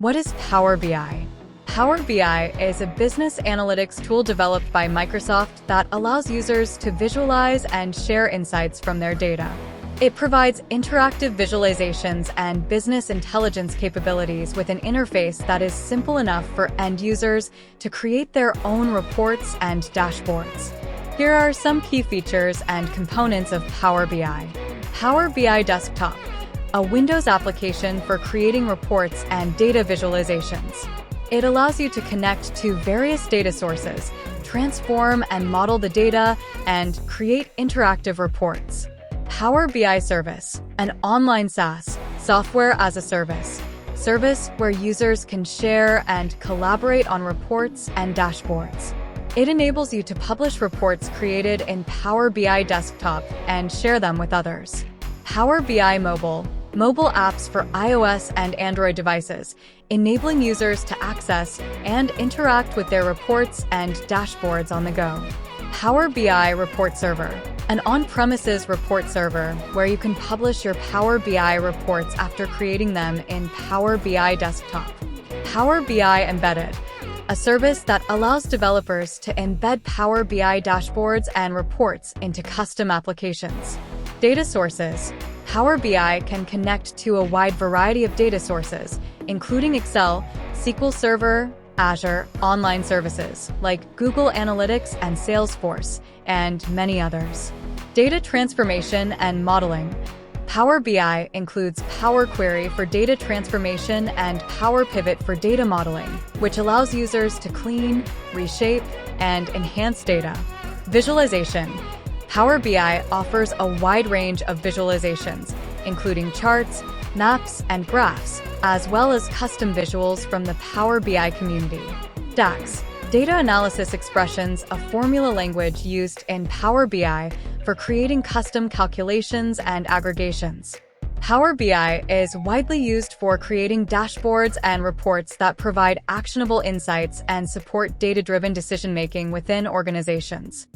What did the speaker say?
What is Power BI? Power BI is a business analytics tool developed by Microsoft that allows users to visualize and share insights from their data. It provides interactive visualizations and business intelligence capabilities with an interface that is simple enough for end users to create their own reports and dashboards. Here are some key features and components of Power BI. Power BI Desktop, a Windows application for creating reports and data visualizations. It allows you to connect to various data sources, transform and model the data, and create interactive reports. Power BI Service, an online SaaS, software as a service where users can share and collaborate on reports and dashboards. It enables you to publish reports created in Power BI Desktop and share them with others. Power BI Mobile apps for iOS and Android devices, enabling users to access and interact with their reports and dashboards on the go. Power BI Report Server, an on-premises report server where you can publish your Power BI reports after creating them in Power BI Desktop. Power BI Embedded, a service that allows developers to embed Power BI dashboards and reports into custom applications. Data sources. Power BI can connect to a wide variety of data sources, including Excel, SQL Server, Azure, online services like Google Analytics and Salesforce, and many others. Data transformation and modeling. Power BI includes Power Query for data transformation and Power Pivot for data modeling, which allows users to clean, reshape, and enhance data. Visualization. Power BI offers a wide range of visualizations, including charts, maps, and graphs, as well as custom visuals from the Power BI community. DAX, data analysis expressions, a formula language used in Power BI for creating custom calculations and aggregations. Power BI is widely used for creating dashboards and reports that provide actionable insights and support data-driven decision-making within organizations.